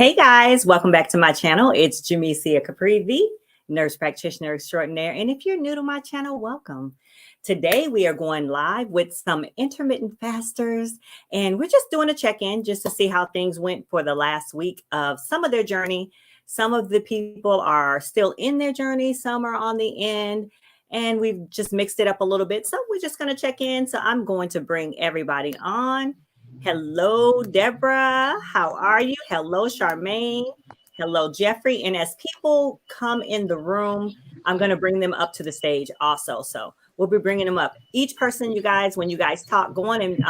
Hey guys, welcome back to my channel. It's Jamesia Caprivi, nurse practitioner extraordinaire. And if you're new to my channel, welcome. Today we are going live with some intermittent fasters, and we're just doing a check-in just to see how things went for the last week of some of their journey. Some of the people are still in their journey, some are on the end, and we've just mixed it up a little bit. So we're just going to check in. So I'm going to bring everybody on. Hello, Deborah. How are you? Hello, Charmaine. Hello, Jeffrey. And as people come in the room, I'm going to bring them up to the stage also. So we'll be bringing them up. Each person, you guys, when you guys talk, go on and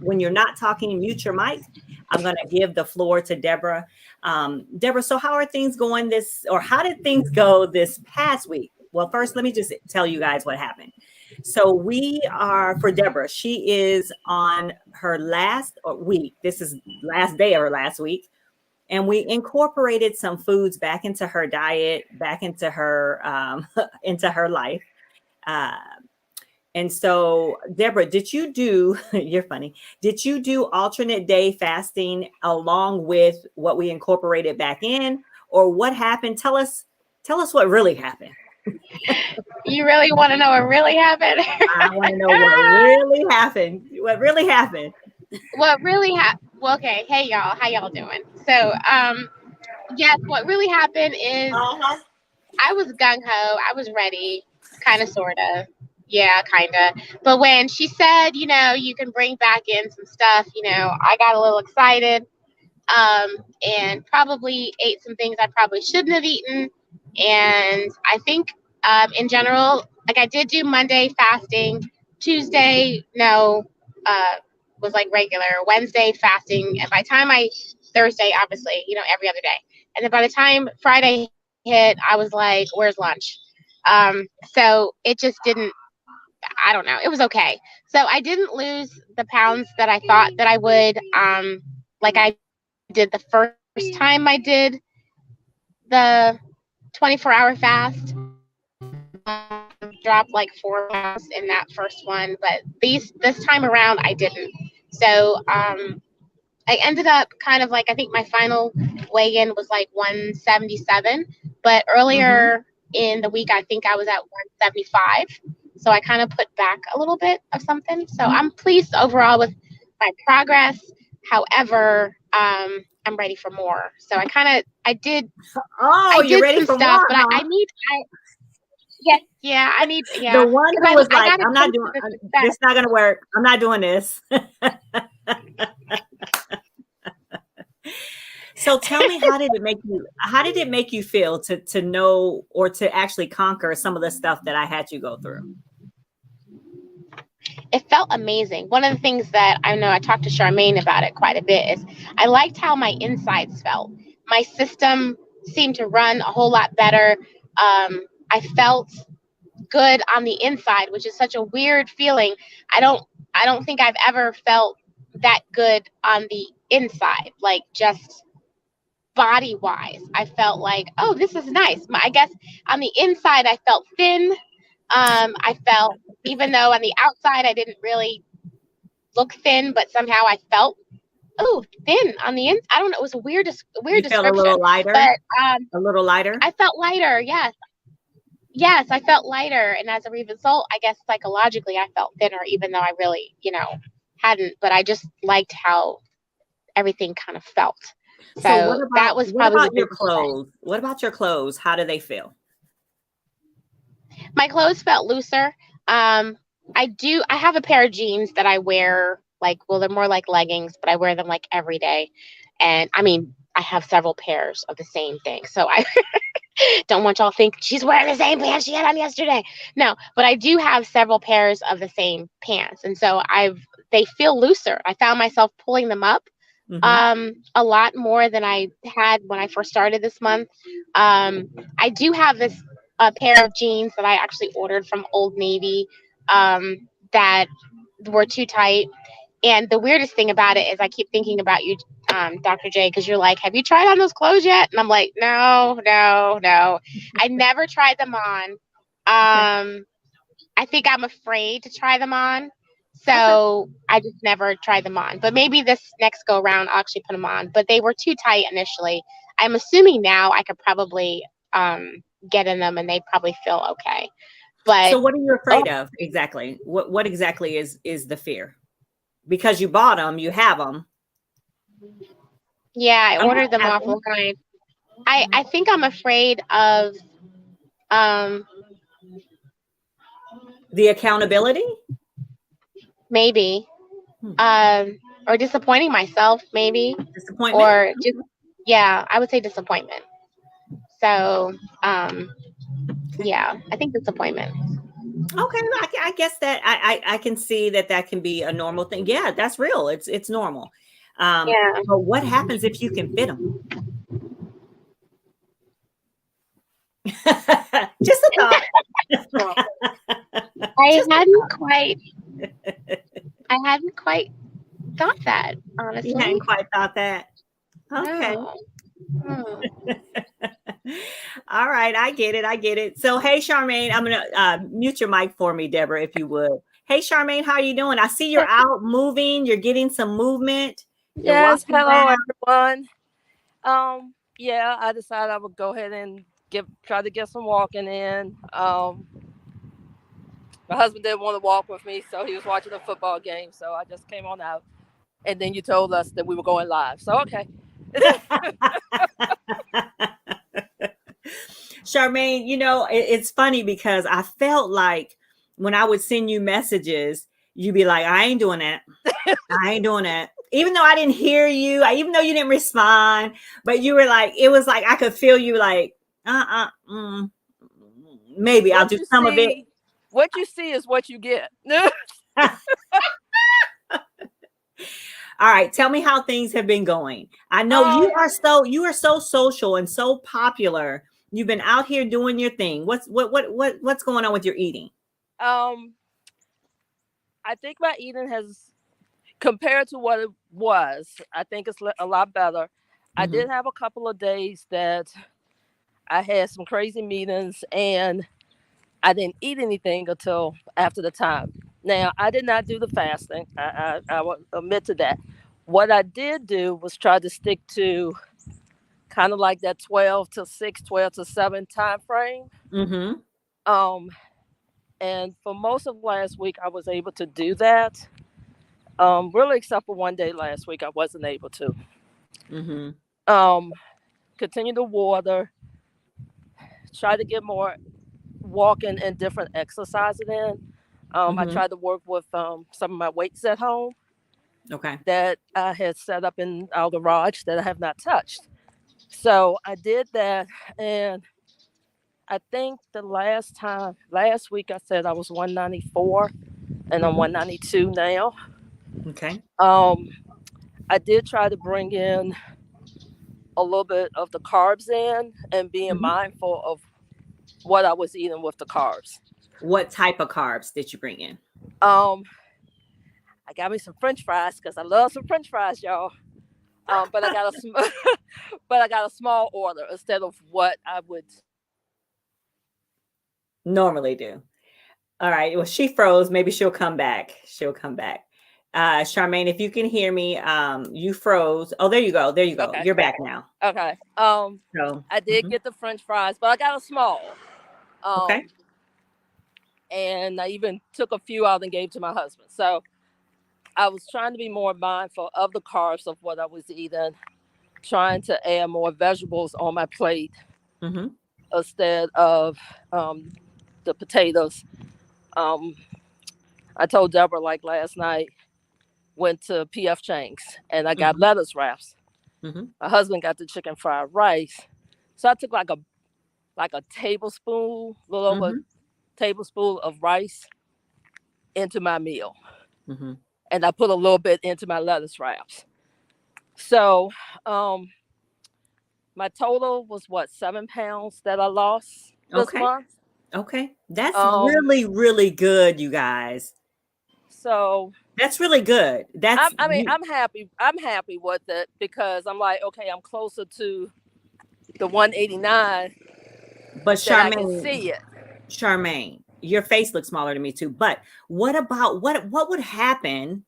when you're not talking, mute your mic. I'm going to give the floor to Deborah. Deborah, so how are things going how did things go this past week? Well, first, let me just tell you guys what happened. So we are, for Deborah, she is on her last week. This is last day of her last week. And we incorporated some foods back into her diet, back into her life. And so, Deborah, did you do, you're funny, did you do alternate day fasting along with what we incorporated back in? Or what happened? Tell us what really happened. You really want to know what really happened? I want to know what really happened. What really happened? Well, okay. Hey, y'all. How y'all doing? So, yes, what really happened is I was gung-ho. I was ready, kind of, sort of. Yeah, kind of. But when she said, you can bring back in some stuff, I got a little excited and probably ate some things I probably shouldn't have eaten. And I think in general, like I did do Monday fasting, Tuesday, was like regular, Wednesday fasting. And by the time Thursday, obviously, every other day. And then by the time Friday hit, I was like, where's lunch? So it just didn't, I don't know. It was okay. So I didn't lose the pounds that I thought that I would, like I did the first time I did the 24-hour fast. Dropped like 4 pounds in that first one, but this time around I didn't. So I ended up kind of like, I think my final weigh-in was like 177, but earlier in the week I think I was at 175. So I kind of put back a little bit of something. So I'm pleased overall with my progress. However, I'm ready for more. So I did. Oh, you're ready for stuff, more, but huh? I need. I need. The one who was like, I'm not doing this. It's not going to work. I'm not doing this. So tell me, how did it make you feel to know or to actually conquer some of the stuff that I had you go through? It felt amazing. One of the things that I know, I talked to Charmaine about it quite a bit, is I liked how my insides felt. My system seemed to run a whole lot better. I felt good on the inside, which is such a weird feeling. I don't think I've ever felt that good on the inside, like just body wise. I felt like, oh, this is nice. I guess on the inside I felt thin. I felt, even though on the outside I didn't really look thin, but somehow I felt thin on the inside. I don't know. It was a weird description. Felt a little lighter. But a little lighter. I felt lighter. Yes, I felt lighter, and as a result, I guess psychologically I felt thinner, even though I really, hadn't. But I just liked how everything kind of felt. So that was probably. What about your clothes? What about your clothes? How do they feel? My clothes felt looser. I have a pair of jeans that I wear, they're more like leggings, but I wear them like every day. And I mean, I have several pairs of the same thing. So I don't want y'all to think she's wearing the same pants she had on yesterday. No, but I do have several pairs of the same pants. And so they feel looser. I found myself pulling them up a lot more than I had when I first started this month. I do have this pair of jeans that I actually ordered from Old Navy that were too tight. And the weirdest thing about it is I keep thinking about you, Dr. J, because you're like, have you tried on those clothes yet? And I'm like, no. I never tried them on. I think I'm afraid to try them on. Okay. So I just never tried them on. But maybe this next go around I'll actually put them on. But they were too tight initially. I'm assuming now I could probably get in them and they probably feel okay. But So what are you oh afraid of exactly? What exactly is the fear? Because you bought them, you have them. yeah, I I'm ordered them not asking. offline. I think I'm afraid of um The accountability? maybe Hmm. or disappointing myself maybe Disappointment? or just yeah, I would say disappointment. So Okay. yeah, I think disappointment. Okay, well, I guess that I can see that that can be a normal thing. Yeah, that's real. It's normal. Yeah. But what happens if you can fit them? Just a thought. I Just a hadn't thought. quite I hadn't quite thought that, You honestly. hadn't quite thought that. Okay. No. Hmm. All right, I get it. I get it. So, hey, Charmaine, I'm gonna mute your mic for me, Deborah, if you would. Hey, Charmaine, how are you doing? I see you're out moving. You're getting some movement. You're Yes, walking hello around. everyone. Yeah, I decided I would go ahead and try to get some walking in. My husband didn't want to walk with me, so he was watching a football game. So I just came on out, and then you told us that we were going live. So okay. Charmaine, it's funny because I felt like when I would send you messages, you'd be like, I ain't doing that. I ain't doing that. Even though I didn't hear you, even though you didn't respond, but you were like, it was like I could feel you like, maybe I'll what do you some of it. see, what you see is what you get. All right, tell me how things have been going. I know um, you are so social and so popular. You've been out here doing your thing. What's going on with your eating? um, I think my eating has compared to what it was. I think it's a lot better. I Mm-hmm. did have a couple of days that I had some crazy meetings and I didn't eat anything until after the time. Now, I did not do the fasting. I will admit to that. What I did do was try to stick to kind of like that 12 to 6, 12 to 7 time frame. Mm-hmm. Um, and for most of last week, I was able to do that. Really, except for one day last week, I wasn't able to. Mm-hmm. Um, Continue to water, try to get more walking and different exercising in. I Mm-hmm. tried to work with some of my weights at home Okay. that I had set up in our garage that I have not touched. So I did that, and I think last week, I said I was 194, and I'm Mm-hmm. 192 now. Okay. Um, I did try to bring in a little bit of the carbs in and being Mm-hmm. mindful of what I was eating with the carbs. What type of carbs did you bring in? Um, I got me some French fries because I love some French fries, y'all. But I got but I got a small order instead of what I would. Normally do. All right. Well, she froze. Maybe she'll come back. She'll come back. Charmaine, if you can hear me, you froze. Oh, there you go. There you go. Okay, You're back now. okay. So, I did mhm. get the French fries, but I got a small. Okay. Um, and I even took a few out and gave to my husband. So I was trying to be more mindful of the carbs of what I was eating, trying to add more vegetables on my plate Mm-hmm. instead of um, the potatoes. Um, I told Deborah like last night, went to PF Chang's and I got Mm-hmm. lettuce wraps. Mm-hmm. My husband got the chicken fried rice. So I took like a tablespoon, a little over a Mm-hmm. tablespoon of rice into my meal. Mm-hmm. And I put a little bit into my lettuce wraps. So um, my total was what, 7 pounds that I lost this Okay. month. Okay. That's Um, really, really good, you guys. so That's really good. That's I mean, you. I'm happy. I'm happy with it because I'm like, okay, I'm closer to the 189 But that I can Charmaine, see it. Charmaine, Your face looks smaller to me too. But what about what would happen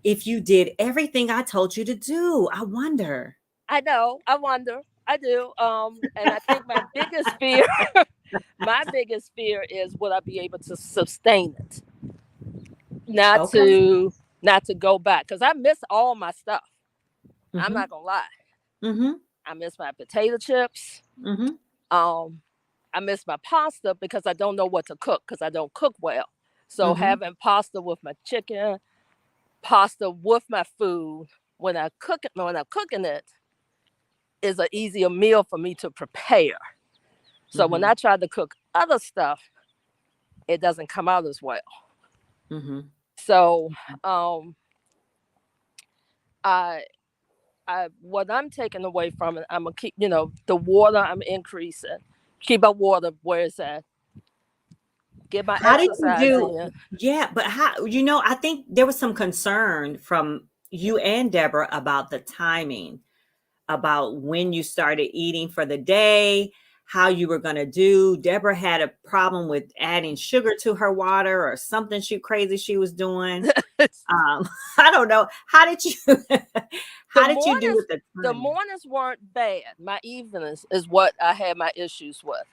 if you did everything I told you to do? I wonder. I know. I wonder. I do. And I think my biggest fear, my biggest fear is will I be able to sustain it? Not Okay. to go back because I miss all my stuff. I'm Mm-hmm. not gonna lie. Mm-hmm. I miss my potato chips. Mm-hmm. Um, I miss my pasta because I don't know what to cook because I don't cook well. So Mm-hmm. having pasta with my chicken, pasta with my food when I'm cooking it is an easier meal for me to prepare. So when Mm-hmm. I try to cook other stuff, it doesn't come out as well. Mm-hmm. So um, I what I'm taking away from it, I'm gonna keep the water I'm increasing, keep my water where it's at, get my How did you exercise do? in. Yeah, but how, I think there was some concern from you and Deborah about the timing, about when you started eating for the day, how you were going to do. Deborah had a problem with adding sugar to her water or something crazy she was doing. I don't know. How did you the how did you do mornings with the the timing? mornings weren't bad. My evenings is what I had my issues with.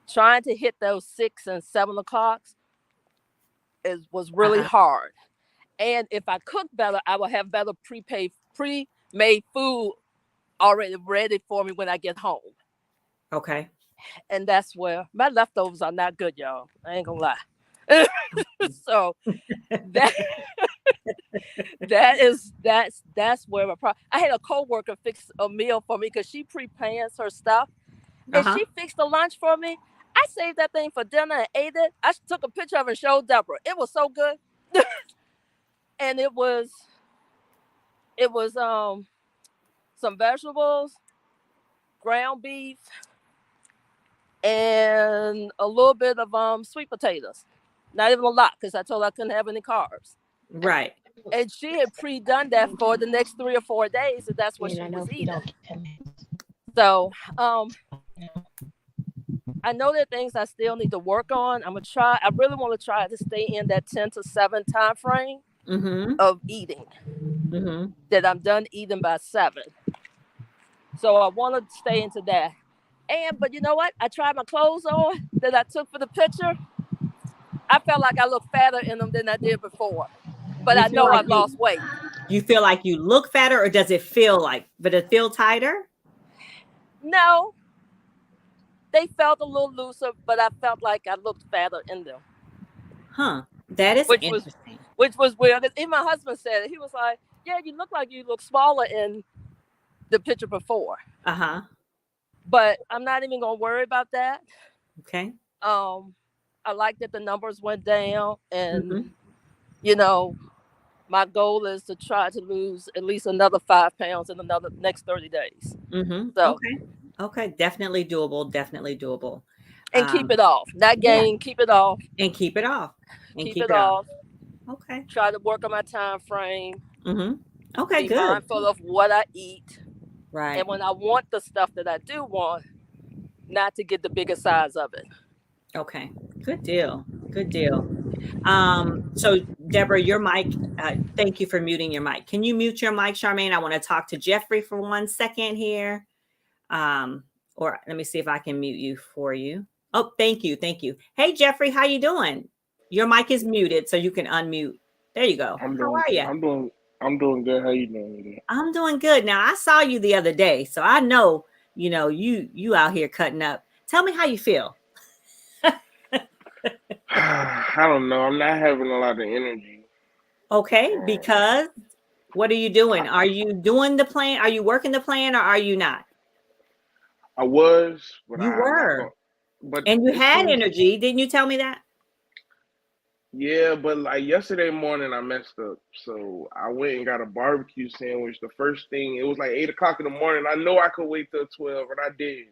Trying to hit those 6 and 7 o'clocks was really Uh-huh. hard. And if I cook better, I will have better pre-made food already ready for me when I get home. Okay. And that's where my leftovers are not good, y'all. I ain't gonna lie. So that that's where my problem. I had a coworker fix a meal for me because she pre-plans her stuff, and Uh-huh. she fixed the lunch for me. I saved that thing for dinner and ate it. I took a picture of it and showed Deborah. It was so good, and it was some vegetables, ground beef, and a little bit of sweet potatoes. Not even a lot because I told her I couldn't have any carbs. Right. And she had pre-done that for the next 3 or 4 days, and that's what she was eating. So I know there are things I still need to work on. I'm gonna try. I really want to try to stay in that 10 to 7 time frame Mm-hmm. of eating. Mm-hmm. That I'm done eating by 7. So I want to stay into that. But you know what? I tried my clothes on that I took for the picture. I felt like I looked fatter in them than I did before. But You I feel know I like lost weight. you feel like you look fatter, or does it feel like, but it feel tighter? No, they felt a little looser, but I felt like I looked fatter in them, Huh. That is which was interesting. which was weird. Even my husband said it. He was like, "Yeah, you look like you look smaller in the picture before." Uh-huh. But I'm not even gonna worry about that. Okay. Um, I like that the numbers went down, and Mm-hmm. you know, my goal is to try to lose at least another 5 pounds in another next 30 days. Mm-hmm. So Okay. Okay. Definitely doable. Definitely doable. and keep Um, it off, not yeah. gain, keep it off, And keep it off. And keep keep it it off. off. Okay. Try to work on my time frame. Mm-hmm. Okay, Be good. mindful of what I eat, Right. and when I want the stuff that I do want, not to get the bigger size of it. Okay. Good deal. Good deal. So Deborah, your mic, thank you for muting your mic. Can you mute your mic, Charmaine? I want to talk to Jeffrey for 1 second here. Or let me see if I can mute you for you. Oh, thank you. Thank you. Hey, Jeffrey, how you doing? Your mic is muted, so you can unmute. There you go. I'm How doing are you? I'm doing good. How you doing today? I'm doing good. Now, I saw you the other day, so I know, you out here cutting up. Tell me how you feel. I don't know. I'm not having a lot of energy. Okay, Um, because what are you doing? I, Are you doing the plan? Are you working the plan, or are you not? I was, but You I'm not were, going. But and you it had seems, energy. Didn't you tell me that? yeah. But like yesterday morning, I messed up. So I went and got a barbecue sandwich. The first thing, it was like 8 o'clock in the morning. I know I could wait till 12, and I did.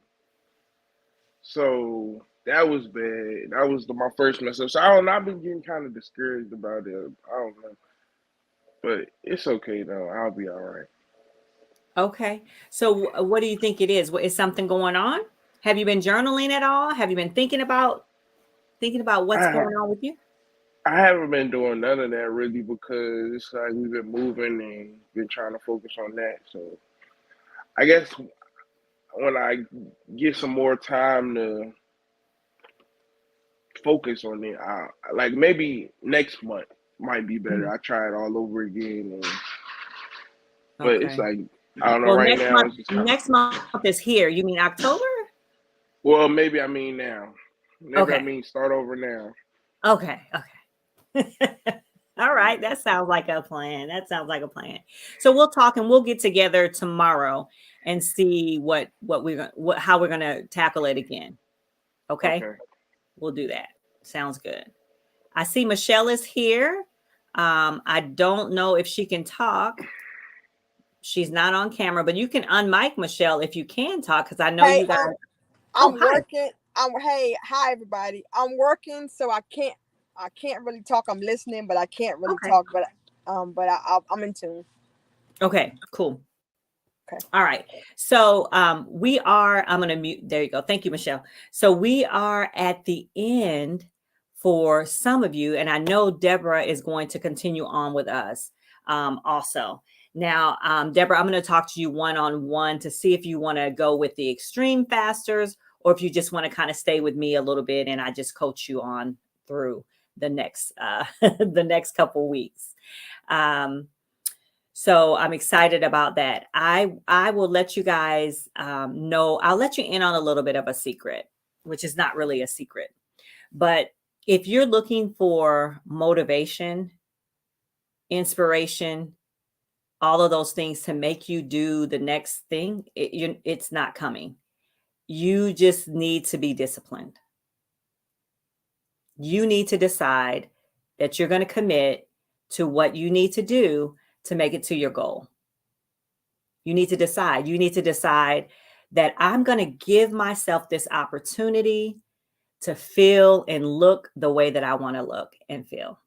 So that was bad. That was my first mess up. So I don't know. I've been getting kind of discouraged about it. I don't know, but it's okay though. I'll be all right. Okay. So what do you think it is? What is something going on? Have you been journaling at all? Have you been thinking about? Thinking about what's I going on with you? I haven't been doing none of that really because it's like we've been moving and been trying to focus on that. So I guess when I get some more time to focus on it, like maybe next month might be better. Mhm. I try it all over again, but it's Okay. like I don't know. Well, Right now, it's just kind of next month is here. You mean October? well, maybe I mean now. Maybe I Okay. mean start over now. Okay. Okay. All right. That sounds like a plan. That sounds like a plan. So we'll talk and we'll get together tomorrow and see how we're gonna tackle it again. Okay. Okay. We'll do that. Sounds good. I see Michelle is here. I don't know if she can talk. She's not on camera, but you can unmic Michelle if you can talk because I know Hey, you got. Oh, I'm hi. working. Hi everybody. I'm working, so I can't really talk. I'm listening, but I can't really Okay. talk. But I'm in tune. Okay. Cool. Okay. All right. So we are. I'm going to mute. There you go. Thank you, Michelle. So we are at the end for some of you, and I know Deborah is going to continue on with us also. Now, Deborah, I'm going to talk to you one-on-one to see if you want to go with the extreme fasters or if you just want to kind of stay with me a little bit and I just coach you on through the next the next couple weeks. So I'm excited about that. I will let you guys know. I'll let you in on a little bit of a secret, which is not really a secret. But if you're looking for motivation, inspiration, all of those things to make you do the next thing, it's not coming. You just need to be disciplined. You need to decide that you're going to commit to what you need to do to make it to your goal. You need to decide. You need to decide that I'm going to give myself this opportunity to feel and look the way that I want to look and feel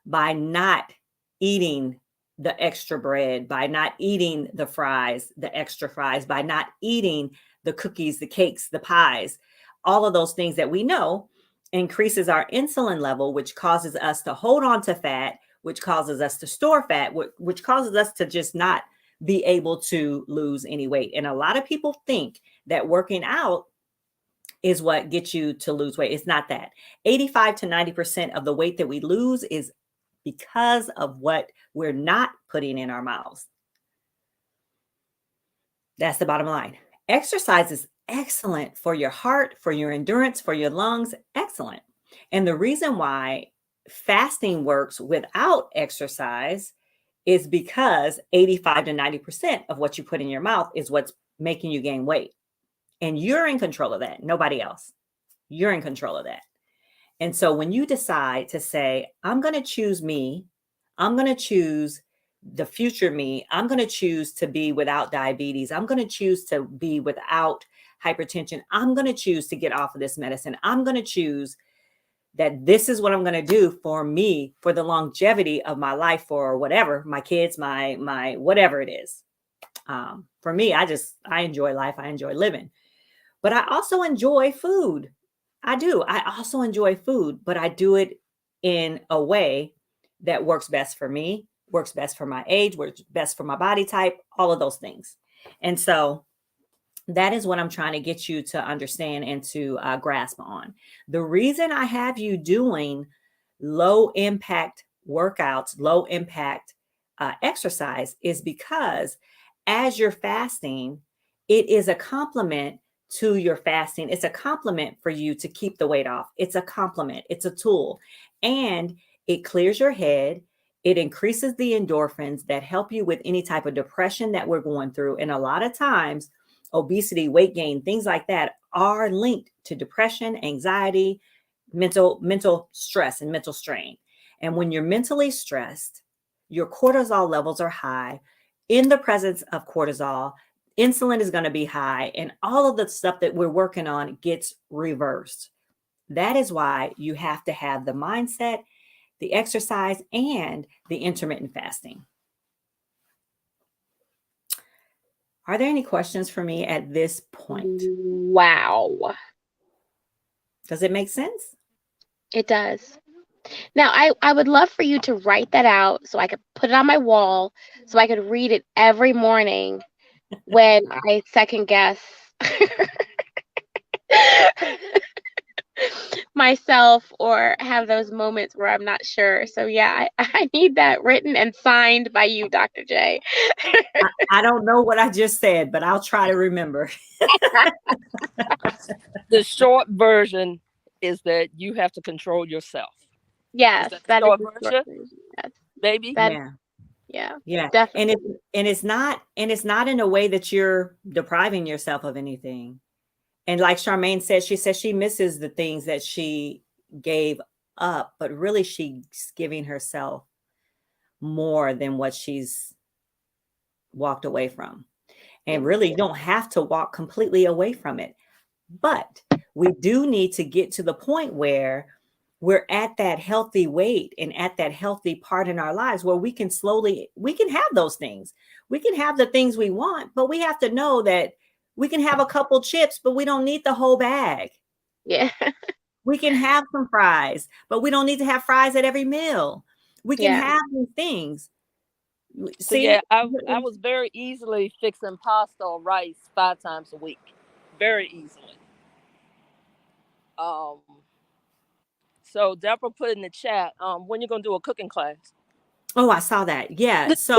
by not eating the extra bread, by not eating the fries, the extra fries, by not eating the cookies, the cakes, the pies, all of those things that we know increases our insulin level, which causes us to hold on to fat, which causes us to store fat, which causes us to just not be able to lose any weight. And a lot of people think that working out is what gets you to lose weight. It's not that. 85 to 90% of the weight that we lose is because of what we're not putting in our mouths. That's the bottom line. Exercise is excellent for your heart, for your endurance, for your lungs. Excellent. And the reason why fasting works without exercise is because 85 to 90% of what you put in your mouth is what's making you gain weight. And you're in control of that. Nobody else. You're in control of that. And so when you decide to say, I'm going to choose me, I'm going to choose the future me, I'm going to choose to be without diabetes, I'm going to choose to be without hypertension, I'm going to choose to get off of this medicine, I'm going to choose that this is what I'm going to do for me, for the longevity of my life, for whatever, my kids, my whatever it is. For me, I enjoy life. I enjoy living, but I also enjoy food. I do. I also enjoy food, but I do it in a way that works best for me, works best for my age, works best for my body type, all of those things. And so that is what I'm trying to get you to understand and to grasp on. The reason I have you doing low impact workouts, low impact exercise is because as you're fasting, it is a complement to your fasting. It's a complement for you to keep the weight off. It's a complement, it's a tool, and it clears your head. It increases the endorphins that help you with any type of depression that we're going through. And a lot of times, obesity, weight gain, things like that are linked to depression, anxiety, mental stress, and mental strain. And when you're mentally stressed, your cortisol levels are high. In the presence of cortisol, insulin is going to be high, and all of the stuff that we're working on gets reversed. That is why you have to have the mindset, the exercise, and the intermittent fasting. Are there any questions for me at this point? Wow. Does it make sense? It does. Now, I would love for you to write that out so I could put it on my wall so I could read it every morning when I second guess myself or have those moments where I'm not sure. So yeah, I need that written and signed by you, Dr. J. I don't know what I just said, but I'll try to remember. The short version is that you have to control yourself. Yes, Is that the that is short the short version, version. Yes, baby? that Yeah. yeah, Yeah. definitely. And it's not in a way that you're depriving yourself of anything. And like Charmaine said, she says she misses the things that she gave up, but really she's giving herself more than what she's walked away from. And really, you don't have to walk completely away from it. But we do need to get to the point where we're at that healthy weight and at that healthy part in our lives where we can have those things. We can have the things we want, but we have to know that we can have a couple chips, but we don't need the whole bag. Yeah. We can have some fries, but we don't need to have fries at every meal. We can Yeah. have these things. So See? yeah, I was very easily fixing pasta or rice 5 times a week, very easily. Um, so Deborah put in the chat, when you gonna do a cooking class? Oh, I saw that. Yeah. So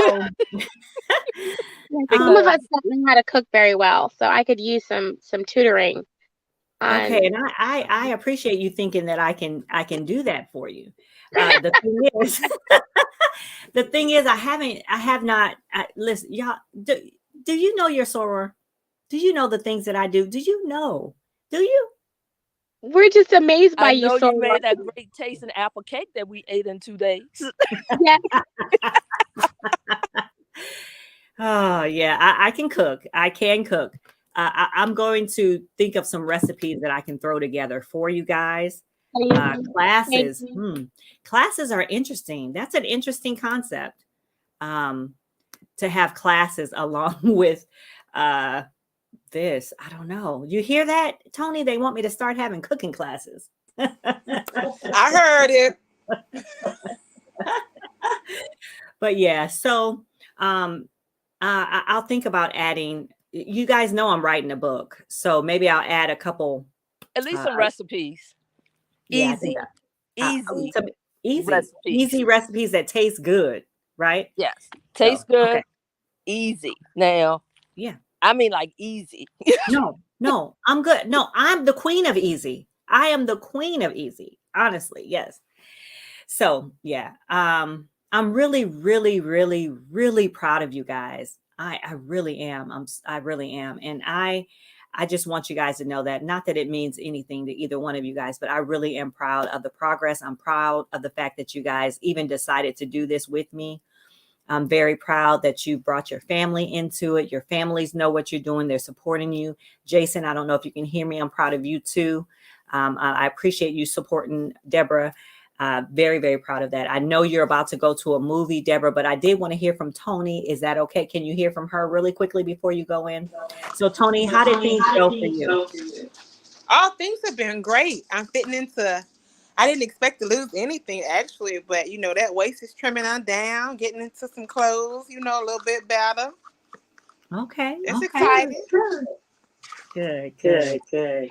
Some of Because us don't know how to cook very well, so I could use some tutoring okay, on. and I appreciate you thinking that I can do that for you. The thing is, the thing is, I have not. Listen, y'all. Do you know your soror? Do you know the things that I do? Do you know? Do you? We're just amazed by I you know so you much. made that great tasting apple cake that we ate in 2 days. Yeah. Oh yeah, I can cook. I can cook. I'm going to think of some recipes that I can throw together for you guys. Thank Classes. you. Classes are interesting. That's an interesting concept. To have classes along with this. I don't know. You hear that, Tony? They want me to start having cooking classes. I heard it. But yeah, so I'll think about adding. You guys know I'm writing a book, so maybe I'll add a couple. At least Uh, some recipes. yeah, I think Easy some recipes. easy recipes that taste good, right? Yes. So, Tastes good, okay, easy. Now, yeah. I mean like easy. No, I'm good. No, I'm the queen of easy. I am the queen of easy. Honestly, yes. So yeah, I'm really, really, really, really proud of you guys. I really am. I really am, and I just want you guys to know that. Not that it means anything to either one of you guys, but I really am proud of the progress. I'm proud of the fact that you guys even decided to do this with me. I'm very proud that you brought your family into it. Your families know what you're doing. They're supporting you. Jason, I don't know if you can hear me. I'm proud of you too. I appreciate you supporting Deborah. Very, very proud of that. I know you're about to go to a movie, Deborah, but I did want to hear from Tony. Is that okay? Can you hear from her really quickly before you go in? So Tony, how did things go for you? All things have been great. I'm fitting into. I didn't expect to lose anything actually, but that waist is trimming on down, getting into some clothes, a little bit better. Okay. It's Okay. exciting. Good.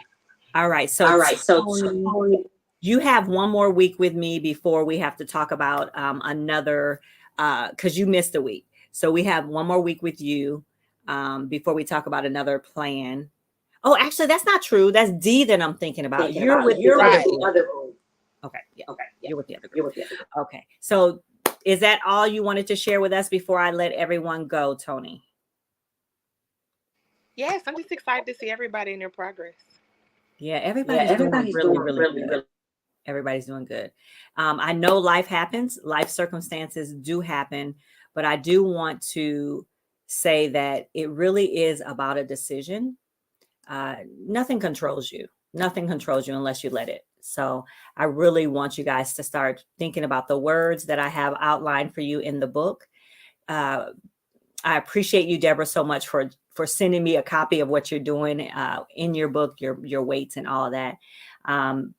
All right. So Tony, you have one more week with me before we have to talk about another, because you missed a week. So we have one more week with you before we talk about another plan. Oh, actually, that's not true. That's D that I'm thinking about. You're with the other group. Okay. Yeah. You're with the other group. Okay. So is that all you wanted to share with us before I let everyone go, Tony? Yes, I'm just excited to see everybody in their progress. Yeah, everybody's doing really good. Everybody's doing good. I know life happens, life circumstances do happen, but I do want to say that it really is about a decision. Nothing controls you. Nothing controls you unless you let it. So I really want you guys to start thinking about the words that I have outlined for you in the book. I appreciate you, Deborah, so much for for sending me a copy of what you're doing in your book, your weights and all of that.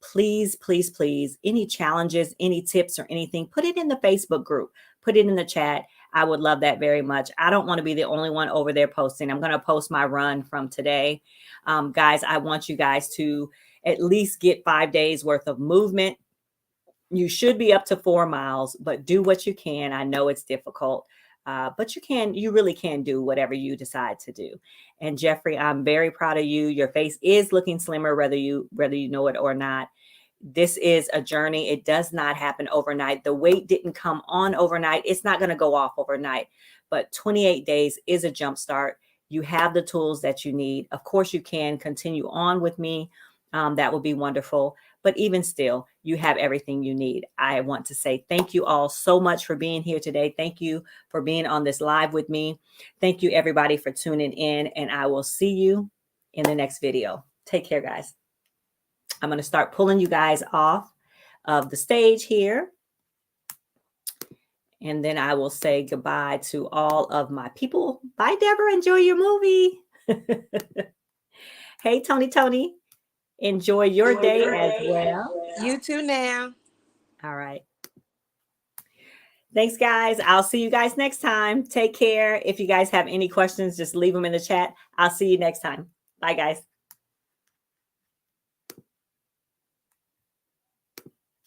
Please, please, please, any challenges, any tips or anything, put it in the Facebook group, put it in the chat. I would love that very much. I don't want to be the only one over there posting. I'm going to post my run from today. Guys, I want you guys to at least get 5 days worth of movement. You should be up to 4 miles, but do what you can. I know it's difficult, but you really can do whatever you decide to do. And Jeffrey, I'm very proud of you. Your face is looking slimmer, whether you know it or not. This is a journey. It does not happen overnight. The weight didn't come on overnight. It's not going to go off overnight, but 28 days is a jump start. You have the tools that you need. Of course, you can continue on with me. That would be wonderful. But even still, you have everything you need. I want to say thank you all so much for being here today. Thank you for being on this live with me. Thank you, everybody, for tuning in. And I will see you in the next video. Take care, guys. I'm going to start pulling you guys off of the stage here. And then I will say goodbye to all of my people. Bye, Deborah. Enjoy your movie. Hey, Tony. Enjoy your day as well. You too now. All right. Thanks, guys. I'll see you guys next time. Take care. If you guys have any questions, just leave them in the chat. I'll see you next time. Bye, guys.